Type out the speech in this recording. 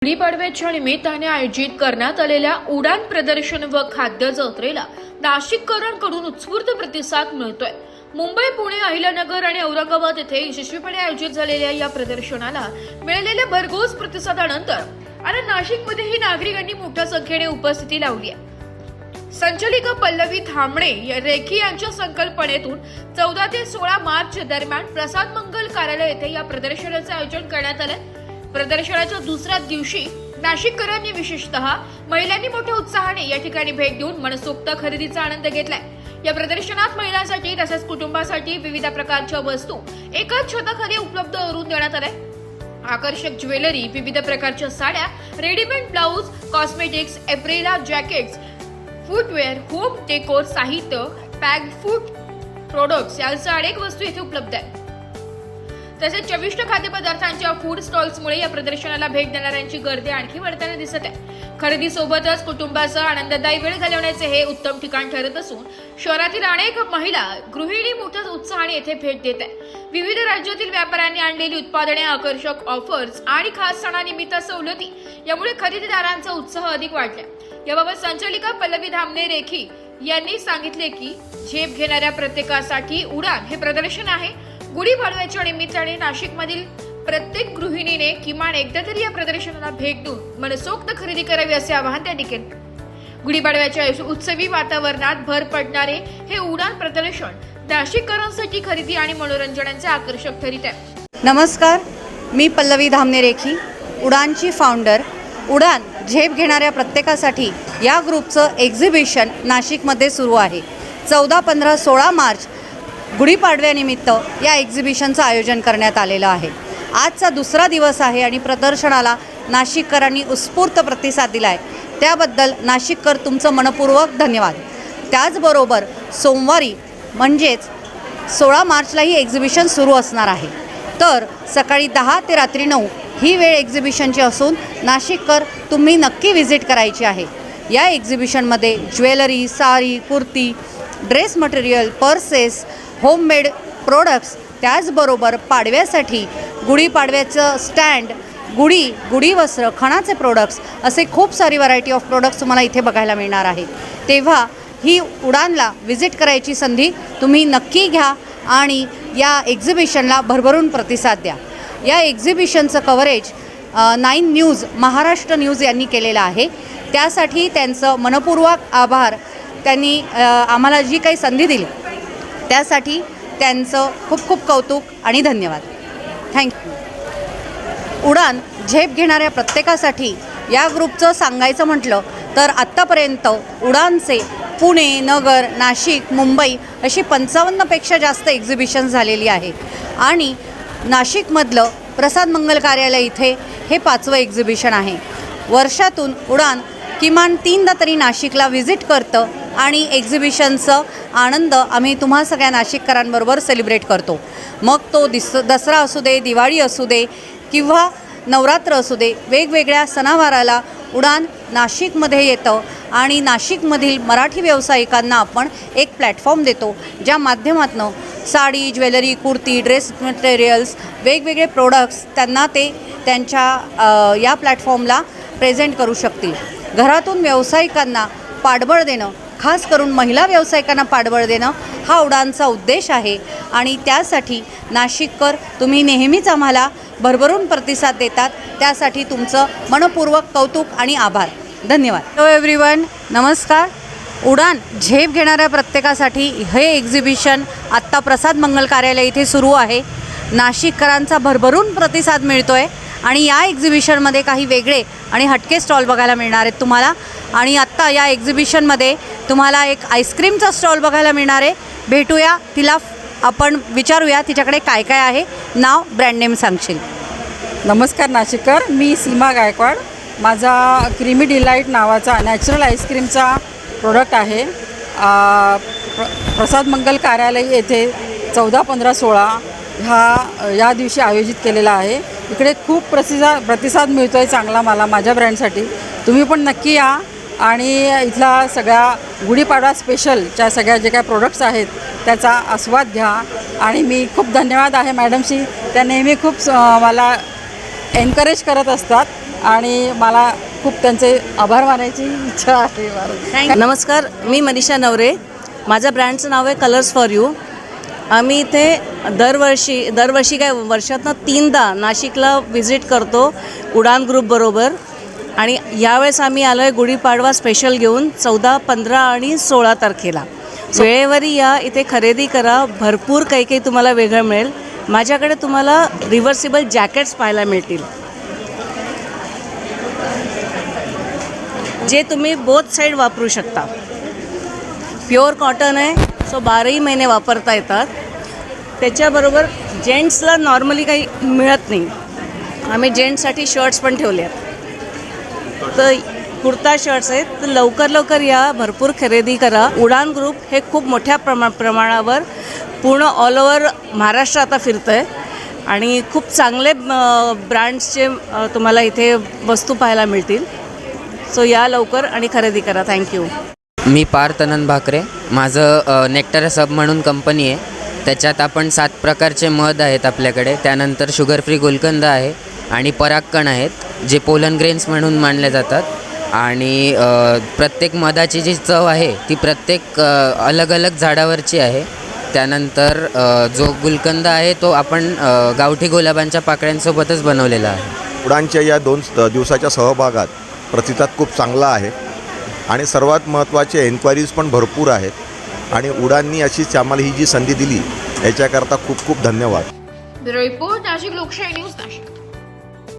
गुढीपाडव्याच्या निमित्ताने आयोजित करण्यात आलेल्या उडान प्रदर्शन व खाद्य जत्रेला नाशिककरांकडून उत्स्फूर्त प्रतिसाद मिळतोय। मुंबई, पुणे, अहिल्यानगर आणि औरंगाबाद येथे यशस्वीपणे आयोजित झालेल्या या प्रदर्शनाला मिळालेल्या भरघोस प्रतिसादानंतर आता नाशिकमध्येही नागरिकांनी मोठ्या संख्येने उपस्थिती लावली आहे। संचालिका पल्लवी धामणे रेखी यांच्या संकल्पनेतून 14 ते 16 मार्च दरम्यान प्रसाद मंगल कार्यालय येथे या प्रदर्शनाचे आयोजन करण्यात आले। प्रदर्शनाच्या दुसऱ्या दिवशी नाशिककरांनी विशेषतः महिलांनी मोठ्या उत्साहाने या ठिकाणी भेट देऊन मनसोक्त खरेदीचा आनंद घेतलाय। या प्रदर्शनात महिलांसाठी तसेच कुटुंबासाठी विविध प्रकारच्या वस्तू एकाच छताखाली उपलब्ध करून देण्यात आल्या। आकर्षक ज्वेलरी, विविध प्रकारच्या साड्या, readymade blouse, cosmetics, Aprilia jackets, footwear, home decor साहित्य, पॅक्ड फूड प्रोडक्ट्स यांच्या अनेक वस्तू इथे उपलब्ध आहेत। तसेच चविष्ट खाद्यपदार्थांच्या फूड स्टॉल्समुळे या प्रदर्शनाला भेट देणाऱ्यांची गर्दी आणखी वाढताना दिसत आहे। खरेदीसोबतच कुटुंबाचा आनंददायी वेळ घालवण्याचे हे उत्तम ठिकाण ठरत असून शहरातील अनेक महिला गृहिणी मोठ्या उत्साहाने येथे भेट देत आहेत। विविध राज्यातील व्यापाऱ्यांनी आणलेली उत्पादने, आकर्षक ऑफर्स आणि खास सणानिमित्त सवलती यामुळे खरेदीदारांचा उत्साह अधिक वाढला। याबाबत संचालिका पल्लवी धामणे रेखी यांनी सांगितले की झेप घेणाऱ्या प्रत्येकासाठी उडान हे प्रदर्शन आहे। गुढीपाडव्याच्या निमित्ताने नाशिकमधील प्रत्येक गृहिणीने किमान एकदा तरी या प्रदर्शनाला भेट देऊन मनसोक्त खरेदी करावी असे आवाहन त्यांनी केले। गुढीपाडव्याच्या उत्सवी वातावरणात भर पडणारे हे उडान प्रदर्शन नाशिककरांसाठी खरेदी आणि मनोरंजनाचे आकर्षक ठरत आहे। नमस्कार, मी पल्लवी धामणे रेखी, उडानची फाउंडर। उडान झेप घेणाऱ्या प्रत्येकासाठी या ग्रुपचं एक्झिबिशन नाशिकमध्ये सुरू आहे। 14, 15, 16 मार्च गुढीपाडव्यानिमित्त या एक्झिबिशनचं आयोजन करण्यात आलेलं आहे। आजचा दुसरा दिवस आहे आणि प्रदर्शनाला नाशिककरांनी उत्स्फूर्त प्रतिसाद दिला आहे, त्याबद्दल नाशिककर तुमचं मनपूर्वक धन्यवाद। त्याचबरोबर सोमवारी म्हणजेच 16 मार्चला ही एक्झिबिशन सुरू असणार आहे, तर सकाळी 10 ते रात्री 9 ही वेळ एक्झिबिशनची असून नाशिककर तुम्ही नक्की व्हिजिट करायची आहे। या एक्झिबिशनमध्ये jewellery, sari, kurti, dress material, purses, homemade products, त्याचबरोबर पाडव्यासाठी गुढीपाडव्याचं स्टँड, गुढी वस्त्र, खणाचे प्रोडक्ट्स असे खूप सारी व्हरायटी ऑफ प्रोडक्ट्स तुम्हाला इथे बघायला मिळणार आहे। तेव्हा ही उडानला व्हिजिट करायची संधी तुम्ही नक्की घ्या आणि या एक्झिबिशनला भरभरून प्रतिसाद द्या। या एक्झिबिशनचं कव्हरेज 9 न्यूज, महाराष्ट्र न्यूज यांनी केलेलं आहे, त्यासाठी त्यांचं मनपूर्वक आभार। त्यांनी आम्हाला जी काही संधी दिली त्यासाठी त्यांचं खूप खूप कौतुक आणि धन्यवाद। थँक्यू। उडान झेप घेणाऱ्या प्रत्येकासाठी या ग्रुपचं सांगायचं म्हटलं तर आत्तापर्यंत उडानचे पुणे, नगर, नाशिक, मुंबई अशी 55पेक्षा जास्त एक्झिबिशन झालेली आहे आणि नाशिकमधलं प्रसाद मंगल कार्यालय इथे हे 5वं एक्झिबिशन आहे। वर्षातून उडान किमान 3दा तरी नाशिकला व्हिजिट करतं आणि एक्झिबिशनचं आनंद आम्ही तुम्हा सगळ्या नाशिककरांबरोबर सेलिब्रेट करतो। मग तो दसरा असू दे, दिवाळी असू दे किंवा नवरात्र असू दे, वेगवेगळ्या सणावाराला उडान नाशिकमध्ये येतं आणि नाशिकमधील मराठी व्यावसायिकांना आपण एक प्लॅटफॉर्म देतो, ज्या माध्यमातून sari, jewellery, kurti, dress materials, वेगवेगळे प्रोडक्ट्स त्यांना ते त्यांच्या या प्लॅटफॉर्मला प्रेझेंट करू शकतील। घरातून व्यावसायिकांना पाठबळ देणं, खास करून महिला व्यावसायिकांना पाठबळ देणं हा उडानचा उद्देश आहे आणि त्यासाठी नाशिककर तुम्ही नेहमीच आम्हाला भरभरून प्रतिसाद देतात, त्यासाठी तुमचं मनपूर्वक कौतुक आणि आभार। धन्यवाद। हॅलो एव्हरीवन, नमस्कार। उडान झेप घेणाऱ्या प्रत्येकासाठी हे एक्झिबिशन आत्ता प्रसाद मंगल कार्यालय इथे सुरू आहे। नाशिककरांचा भरभरून प्रतिसाद मिळतो आहे आणि या एक्झिबिशनमध्ये काही वेगळे आणि हटके स्टॉल बघायला मिळणार आहेत तुम्हाला। आणि आत्ता या एक्झिबिशनमध्ये तुम्हाला एक आईस्क्रीमचा स्टॉल बघायला मिळणार आहे। भेटूया, तिला आपण विचारूया तिच्याकडे काय काय आहे। नाव, ब्रँड नेम सांगशील? नमस्कार नाशिककर, मी सीमा गायकवाड। माझा क्रीमी डिलाईट नावाचा नॅचरल आईस्क्रीमचा प्रोडक्ट आहे। प्रसाद मंगल कार्यालय येथे 14, 15, 16 या दिवशी आयोजित केलेला आहे। इकडे खूप प्रतिसाद मिळतो आहे चांगला मला माझ्या ब्रँडसाठी। तुम्ही पण नक्की या आणि इथला सगळ्या गुढीपाडवा स्पेशलच्या सगळ्या जे काय प्रोडक्ट्स आहेत त्याचा आस्वाद घ्या। आणि मी खूप धन्यवाद आहे मॅडमशी, त्या नेहमी खूप मला एनकरेज करत असतात आणि मला खूप त्यांचे आभार मानायची इच्छा आहे. नमस्कार, मी मनीषा नवरे. माझ्या ब्रँडचं नाव आहे कलर्स फॉर यू. आम्ही इथे दरवर्षी काय वर्षातनं 3दा नाशिकला व्हिजिट करतो उडान ग्रुपबरोबर. आणि यावेळेस आम्ही आलो आहे गुढीपाडवा स्पेशल घेऊन 14, 15 आणि 16 तारखेला. वेळेवरही या, इथे खरेदी करा. भरपूर काही काही तुम्हाला वेगळं मिळेल. माझ्याकडे तुम्हाला रिव्हर्सिबल जॅकेट्स पाहायला मिळतील, जे तुम्ही बोथ साईड वापरू शकता. प्युअर कॉटन आहे, सो 12ही महिने वापरता येतात. त्याच्याबरोबर जेंट्सला नॉर्मली काही मिळत नाही. आम्ही जेंट्ससाठी शर्ट्स पण ठेवले आहेत. तर कुर्ता शर्ट्स आहेत. तर लवकर या, भरपूर खरेदी करा. उडान ग्रुप हे खूप मोठ्या प्रमाणावर पूर्ण ऑल ओव्हर महाराष्ट्र आता फिरतं आहे आणि खूप चांगले ब्रँड्सचे तुम्हाला इथे वस्तू पाहायला मिळतील. सो या लवकर आणि खरेदी करा. थँक्यू. मी पार्थ अनंत भाकरे. माझं नेक्टर सब म्हणून कंपनी आहे. त्याच्यात आपण 7 प्रकारचे मध आहेत आपल्याकडे. त्यानंतर शुगर फ्री गुलकंद आहे आणि परागकण आहेत, जे पोलन ग्रेन्स म्हणून मानले जातात. आणि प्रत्येक मधाची जी चव आहे ती प्रत्येक अलग अलग झाडावरची आहे. त्यानंतर जो गुलकंद आहे तो आपण गावठी गुलाबांच्या पाकळ्यांसोबतच बनवलेला आहे. उडानच्या या 2 दिवसाच्या सहभागात प्रतिसाद खूप चांगला आहे आणि सर्वात महत्त्वाचे एन्क्वायरीज पण भरपूर आहेत आणि उडाननी अशीच आम्हाला ही जी संधी दिली याच्याकरता खूप खूप धन्यवाद. ब्युरो रिपोर्ट, नाशिक लोकशाही न्यूज, नाशिक.